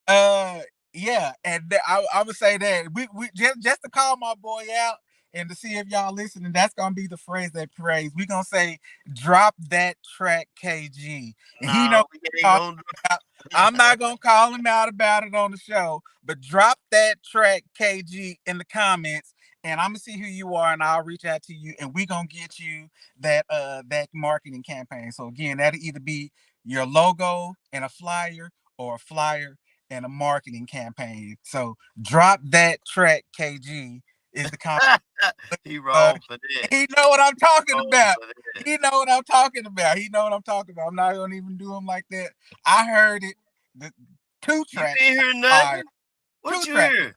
B: there. Yeah, and I would say that we just to call my boy out and to see if y'all listening, that's gonna be the phrase that praise. We gonna say drop that track KG. And he
A: nah,
B: know
A: we ain't gonna
B: out. I'm not gonna call him out about it on the show, but drop that track KG in the comments, and I'm gonna see who you are, and I'll reach out to you, and we gonna get you that marketing campaign. So again, that'll either be your logo and a flyer, or a flyer and a marketing campaign. So drop that track KG is the comment.
A: he
B: Uh,
A: wrong for that.
B: he know what I'm talking
A: Wrong
B: about.
A: for that.
B: He know what I'm talking about. He know what I'm talking about. I'm not gonna even do him like that. I heard it. The two
A: You
B: tracks
A: ain't hear
B: fire.
A: nothing?
B: Two
A: What you
B: tracks.
A: hear?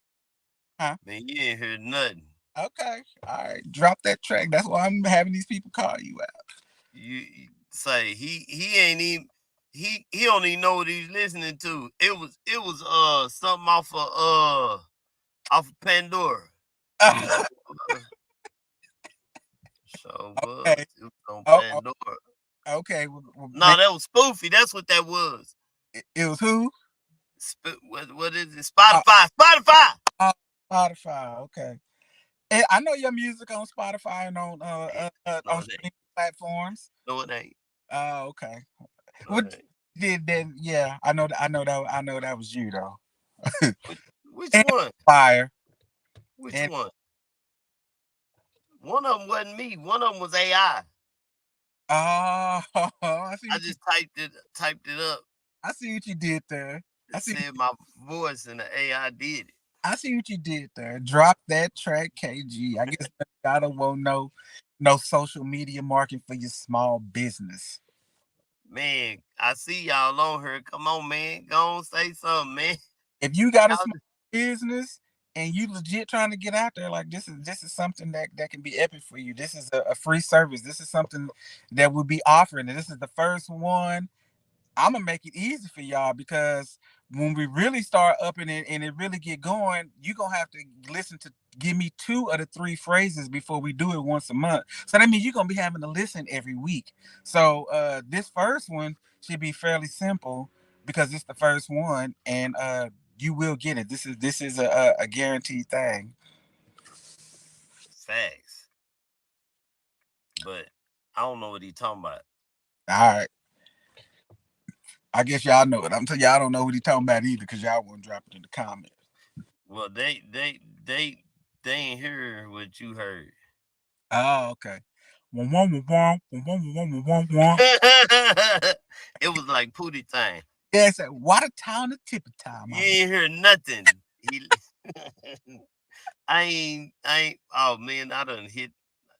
B: Huh?
A: Man, you ain't hear nothing.
B: Okay. All right. Drop that track. That's why I'm having these people call you out.
A: You say he ain't even he don't even know what he's listening to. It was something off of Pandora. So uh, so
B: Okay.
A: it was on
B: Oh,
A: Pandora.
B: okay. Well,
A: No, that was Spoofy. That's what that was.
B: it was who?
A: What is it?
B: Uh,
A: Spotify. Spotify.
B: uh, Spotify. Okay. I know your music on Spotify and
A: No,
B: on
A: it ain't.
B: streaming platforms.
A: No, it ain't.
B: Okay.
A: No,
B: What
A: it ain't.
B: did then? Yeah, I know that was you though.
A: Which
B: And
A: one?
B: fire.
A: Which
B: And
A: one? One of them wasn't me. One of them was AI.
B: oh, I see
A: I
B: what you
A: just typed it up.
B: I see what you did there. I
A: It
B: see
A: said my voice and the AI did it.
B: I see what you did there. Drop that track, KG. I guess I don't want no social media marketing for your small business.
A: Man, I see y'all on here. Come on, man. Go on, say something, man.
B: If you got a
A: Y'all
B: small business and you legit trying to get out there, like this is something that can be epic for you. This is a free service. This is something that will be offering. And this is the first one. I'm gonna make it easy for y'all because when we really start upping it and it really get going, you gonna have to listen to give me 2 of the 3 phrases before we do it once a month. So that means you're gonna be having to listen every week. So this first one should be fairly simple because it's the first one, and you will get it. This is a guaranteed thing.
A: Facts. But I don't know what he talking about.
B: All right. I guess y'all know it. I'm telling y'all don't know what he's talking about either because y'all won't drop it in the comments.
A: Well, they ain't hear what you heard.
B: Oh, okay. Wah, wah, wah, wah, wah, wah, wah, wah, wah.
A: It was like Pootie time.
B: Yeah, it's like, what a town of tippy time,
A: You
B: my boy.
A: ain't hear nothing. He, I ain't. Oh man, I done hit.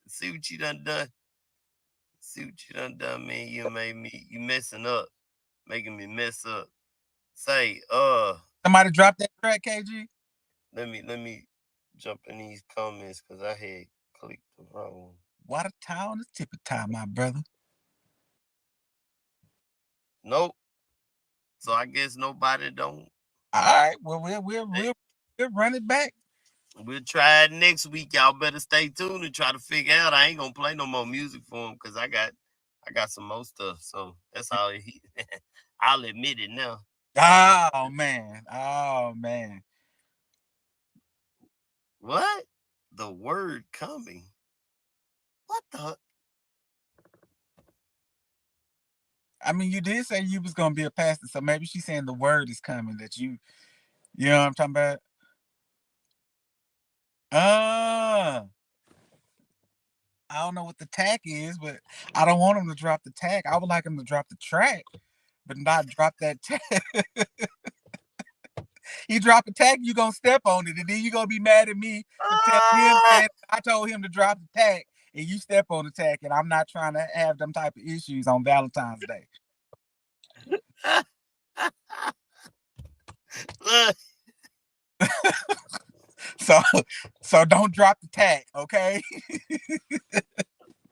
A: See what you done done. See what you done done, man. You made me. You messing up, making me mess up. Say,
B: Somebody drop that track, KG.
A: let me jump in these comments because I had clicked the wrong.
B: What a town of tippy time, my brother.
A: Nope. So I guess nobody don't.
B: All right. Well,
A: Hey,
B: we'll run it back.
A: we'll try it next week. Y'all better stay tuned and try to figure out. I ain't gonna play no more music for him because I got some more stuff. So that's all he. I'll admit it now. That's my
B: Oh man. Oh man.
A: what? The word coming. What the?
B: I mean, you did say you was gonna be a pastor, so maybe she's saying the word is coming that you know what I'm talking about? Uh I don't know what the tack is, but I don't want him to drop the tack. I would like him to drop the track, but not drop that tack. He drop a tack, you gonna step on it, and then you gonna be mad at me for telling him
A: Ah!
B: saying I told him to drop the tack, and you step on the tack, and I'm not trying to have them type of issues on Valentine's Day.
A: Look.
B: So, so don't drop the tack, okay?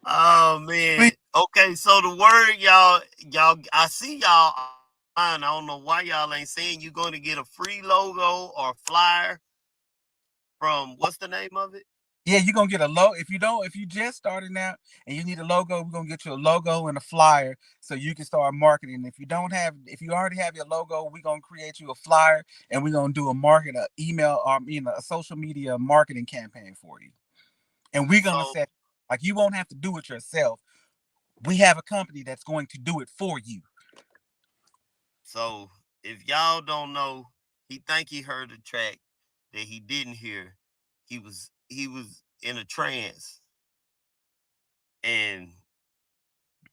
A: Oh man.
B: Please.
A: Okay, so the word y'all I see y'all online. I don't know why y'all ain't saying you're going to get a free logo or flyer from what's the name of it?
B: Yeah, you're gonna get a logo. If you just starting out and you need a logo, we're gonna get you a logo and a flyer so you can start marketing. If you already have your logo, we're gonna create you a flyer and we're gonna do a email, or a social media marketing campaign for you. And we're gonna
A: So
B: set like you won't have to do it yourself. We have a company that's going to do it for you.
A: so if y'all don't know, he think he heard a track that he didn't hear. He was in a trance and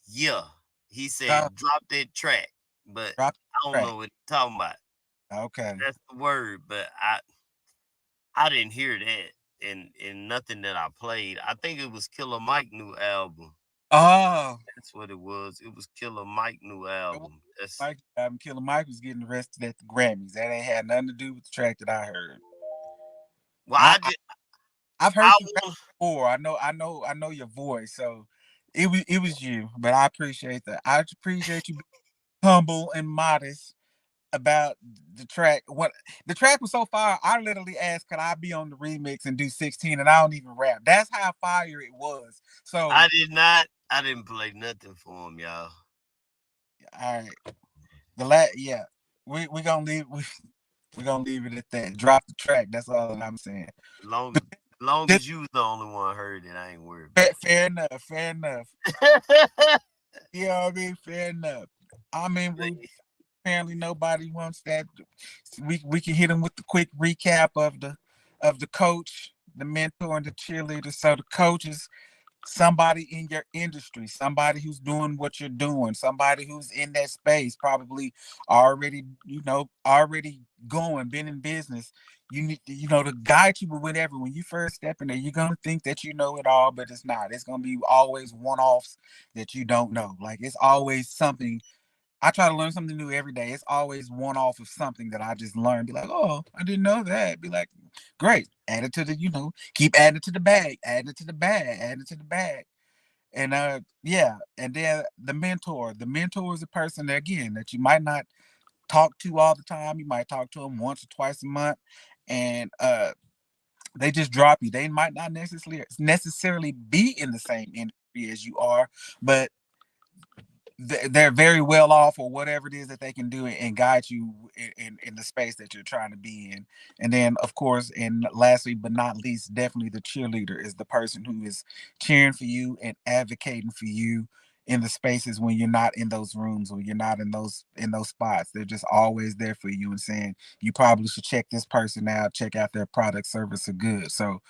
A: yeah, he
B: Uh,
A: said drop that track, but
B: drop
A: I
B: the
A: don't
B: track.
A: know what he's talking about.
B: Okay.
A: That's the word, but I didn't hear that in nothing that I played. I think it was Killer Mike new album.
B: Oh,
A: That's what it was. It was Killer Mike new
B: it was
A: album. That's
B: Mike. Killer Mike was getting arrested at the Grammys. That ain't had nothing to do with the track that I heard.
A: well,
B: I, I've heard
A: I
B: you rap
A: want
B: before. I know your voice. So it was you. But I appreciate that. I appreciate you being humble and modest about the track. What the track was so fire, I literally asked, could I be on the remix and do 16? And I don't even rap. That's how fire it was. So
A: I didn't play nothing for him, y'all.
B: all right. Yeah. We gonna we gonna leave it at that. Drop the track. That's all that I'm saying.
A: Long
B: But
A: as long
B: this,
A: as you was the only one heard it, I ain't worried
B: fair,
A: about
B: fair enough. Fair enough.
A: it.
B: You know what I mean? Fair enough. I mean, apparently nobody wants that. We can hit them with the quick recap of the coach, the mentor, and the cheerleader. So the coach is somebody in your industry, somebody who's doing what you're doing, somebody who's in that space, probably already, already going, been in business. You need to, to guide you with whatever. When you first step in there, you're gonna think that you know it all, but it's not. It's gonna be always one-offs that you don't know. Like it's always something. I try to learn something new every day. It's always one off of something that I just learned. Be like, oh, I didn't know that. Be like, great. Add it to keep adding it to the bag, add it to the bag, add it to the bag. And yeah, and then the mentor is a person that, again, that you might not talk to all the time. You might talk to them once or twice a month, and they just drop you. They might not necessarily be in the same industry as you are, but they're very well off, or whatever it is that they can do, and guide you in the space that you're trying to be in. And then, of course, and lastly but not least, definitely the cheerleader is the person who is cheering for you and advocating for you in the spaces when you're not in those rooms, or you're not in those spots. They're just always there for you and saying you probably should check this person out, check out their product, service, or good. So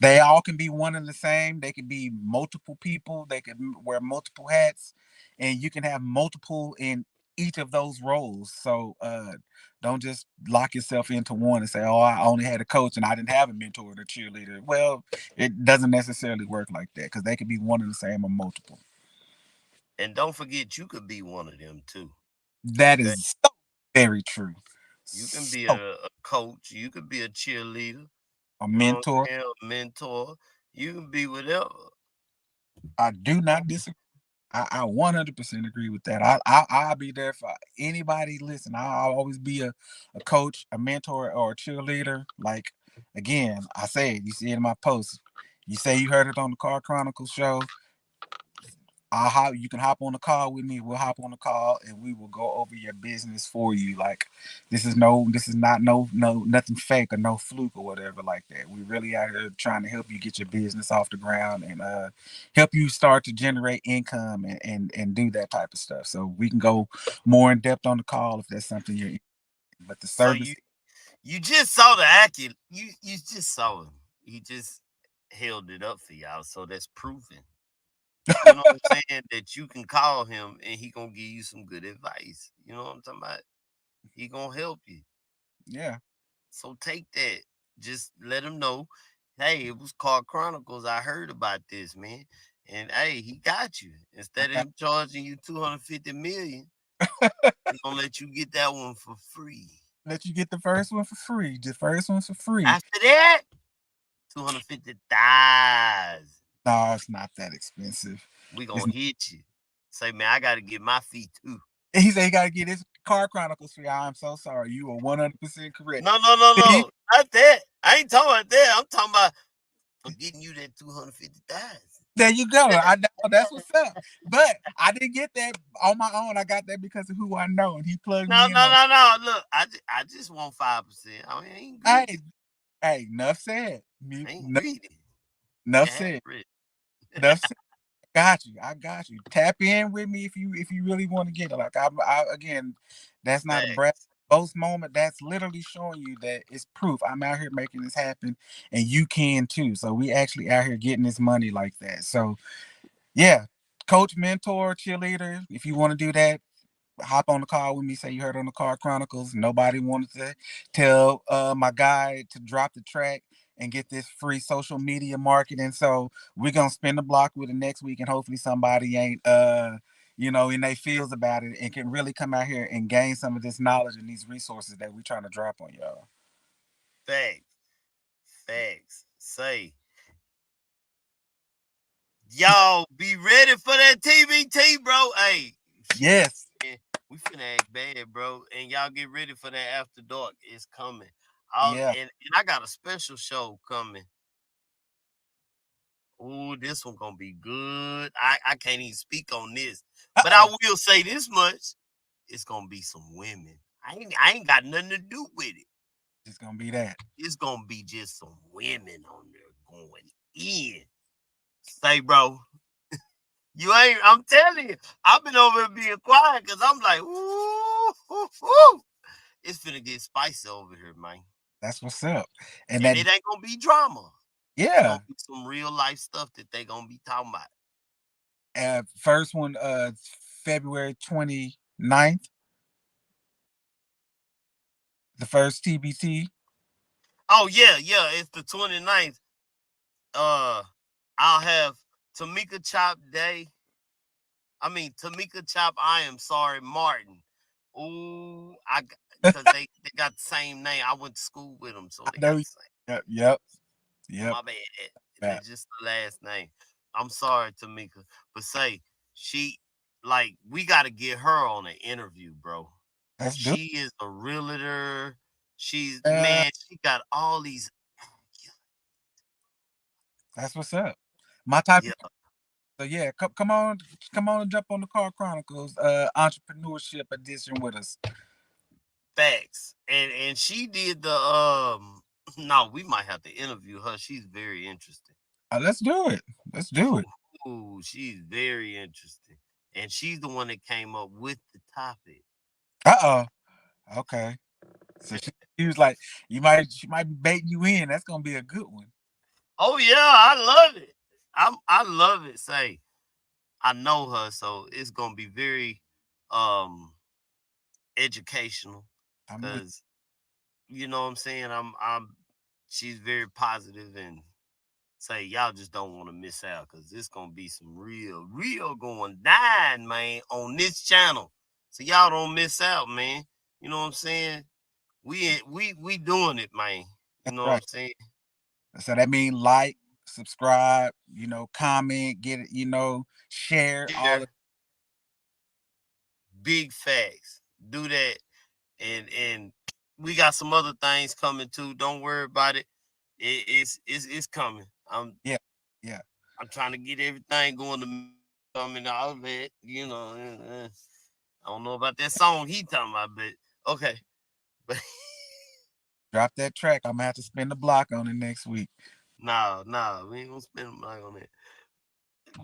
B: they all can be one and the same. They could be multiple people. They could wear multiple hats, and you can have multiple in each of those roles. So don't just lock yourself into one and say, "Oh, I only had a coach and I didn't have a mentor or a cheerleader." Well, it doesn't necessarily work like that, because they could be one and the same or multiple.
A: And don't forget, you could be one of them too.
B: That
A: Okay,
B: is so very true.
A: you can be
B: So
A: a coach, you could be a cheerleader.
B: a
A: You know what
B: mentor,
A: I'm saying? A mentor. You can be whatever.
B: I do not disagree. I 100% agree with that. I'll be there for anybody. Listen, I'll always be a coach, a mentor, or a cheerleader. Like, again, I say it, you see it in my posts. You say you heard it on the Car Chronicles show. You can hop on the call with me. We'll hop on the call and we will go over your business for you. Like, this is not nothing fake or no fluke or whatever like that. We really out here trying to help you get your business off the ground, and help you start to generate income, and do that type of stuff. So we can go more in depth on the call if that's something you're in. But the
A: So
B: service,
A: you just saw the act. You just saw him. He just held it up for y'all. So that's proven. You know what I'm saying? That you can call him and he gonna give you some good advice. You know what I'm talking about? He gonna help you.
B: yeah.
A: So take that. Just let him know. Hey, it was called Chronicles. I heard about this, man. And hey, he got you. Instead of him charging you 250 million, he gonna let you get that one for free.
B: Let you get the first one for free. The first one's for free.
A: After that, 250,000.
B: No, it's not that expensive.
A: We
B: It's
A: gonna hit you. Say, man, I gotta get my feet too.
B: He said he got to get his Car Chronicles for y'all. I'm so sorry. You are 100% correct.
A: No, no, no,
B: See,
A: no. Not that. I ain't talking about that. I'm talking about for getting you that 250,000.
B: there you go. I know that's what's up. But I didn't get that on my own. I got that because of who I know, and he plugged
A: No,
B: me in
A: no,
B: on.
A: no, no. Look, I just want 5%. I mean, I ain't
B: Hey,
A: greedy.
B: hey, enough said.
A: I ain't
B: Enough,
A: greedy. You
B: enough
A: can have
B: said.
A: it.
B: Enough said. Got you. I got you. Tap in with me if you really want to get it. Like, I again, that's not a brag
A: Facts.
B: boast moment. That's literally showing you that it's proof. I'm out here making this happen, and you can too. So we actually out here getting this money like that. So yeah, coach, mentor, cheerleader. If you want to do that, hop on the call with me. Say you heard on the Car Chronicles. Nobody wanted to tell my guy to drop the track and get this free social media marketing. So we're gonna spin the block with it next week, and hopefully somebody ain't in they feels about it, and can really come out here and gain some of this knowledge and these resources that we're trying to drop on y'all.
A: Facts. Facts. Say, y'all be ready for that TBT, bro. Hey, shit,
B: Yes.
A: man, we finna act bad, bro. And y'all get ready for that after dark. It's coming.
B: Yeah.
A: And I got a special show coming. Ooh, this one gonna be good. I can't even speak on this, but I
B: Uh-oh.
A: will say this much: it's gonna be some women. I ain't got nothing to do with it.
B: It's gonna be that.
A: It's gonna be just some women on there going in. Say, bro, you ain't. I'm telling you, I've been over here being quiet because I'm like, ooh, ooh, ooh. It's finna get spicy over here, man.
B: That's what's up. And
A: And
B: that,
A: it ain't gonna be drama. It's
B: yeah.
A: gonna be some real life stuff that they gonna be talking about.
B: First one, February 29th, the first TBT.
A: Oh yeah, yeah. It's the 29th. Uh, I'll have Tamika Chop Day. I mean Tamika Chop. I am sorry, Martin. Ooh, because they got the same name. I went to school with them, so
B: I
A: they got
B: know.
A: the same.
B: Yep, yep,
A: So
B: yep.
A: my bad.
B: Yeah.
A: That's just the last name. I'm sorry, Tamika, but say she like we got to get her on an interview, bro.
B: Let's do
A: She is a realtor. She's
B: it.
A: man. She got all these.
B: That's what's up. My type
A: Yeah,
B: of so yeah, come on and jump on the Car Chronicles entrepreneurship edition with us.
A: facts. And she did the No, we might have to interview her. She's very interesting.
B: Let's do it. Let's do it.
A: Ooh, she's very interesting. And she's the one that came up with the topic.
B: Uh oh. Okay. So she was like, she might be baiting you in. That's gonna be a good one.
A: Oh yeah, I love it. I love it. Say, I know her, so it's gonna be very um educational
B: I'm with
A: because you know what I'm saying. I'm she's very positive and say y'all just don't want to miss out because it's gonna be some real going down, man, on this channel. So y'all don't miss out, man. You know what I'm saying? We doing it, man. You
B: that's
A: know what I'm
B: right.
A: saying?
B: So that means like, subscribe, comment, get it, share all
A: Share
B: of
A: big facts. Do that, and we got some other things coming too. Don't worry about it. It's coming.
B: yeah, yeah.
A: I'm trying to get everything going to coming all of it. I don't know about that song he talking about, but okay. But
B: Drop that track. I'm gonna have to spin the block on it next week.
A: nah, we ain't gonna spend money on it.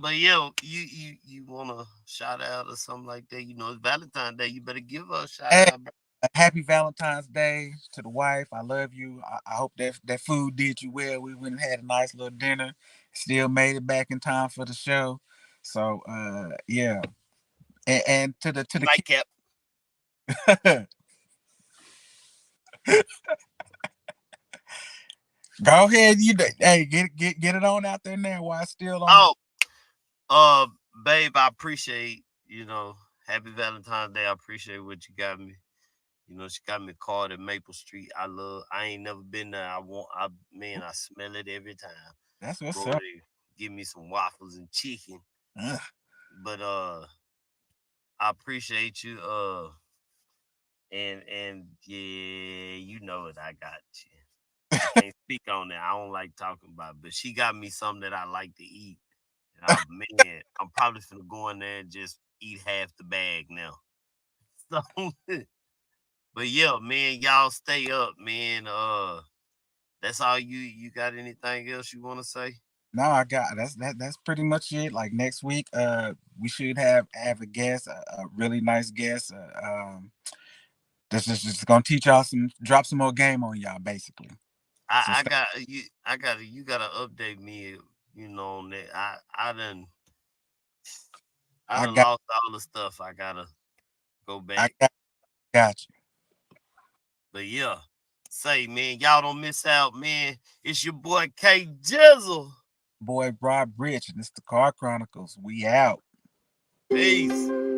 A: But yo, you wanna shout out or something like that? You know, it's Valentine's Day. You better give us a shout
B: Hey,
A: out, bro.
B: happy Valentine's Day to the wife. I love you. I hope that food did you well. We went and had a nice little dinner. Still made it back in time for the show. So yeah. And to the
A: Nightcap.
B: kid, go ahead. Hey, get it on out there now while it's still on.
A: Oh, uh, babe, I appreciate Happy Valentine's Day. I appreciate what you got me. You know, she got me a card at Maple Street. I ain't never been there. Man, I smell it every time.
B: That's what's
A: Go
B: up.
A: there, give me some waffles and chicken.
B: Ugh,
A: But I appreciate you. And yeah, you know it. I got you. I can't speak on that. I don't like talking about it, but she got me something that I like to eat. And man, I'm probably gonna go in there and just eat half the bag now. So, but yeah, man, y'all stay up, man. That's all you got anything else you want to say?
B: no, I got that's pretty much it. Like next week, we should have a guest, a really nice guest. That's just gonna teach y'all drop some more game on y'all, basically. So
A: I got you. You gotta update me. You know on that. I
B: I
A: done
B: got
A: lost all the stuff. I gotta go
B: I
A: back.
B: got you,
A: But yeah, say man, y'all don't miss out, man. It's your boy K Jizzle.
B: boy. Rob Rich, and it's the Car Chronicles. We out.
A: Peace.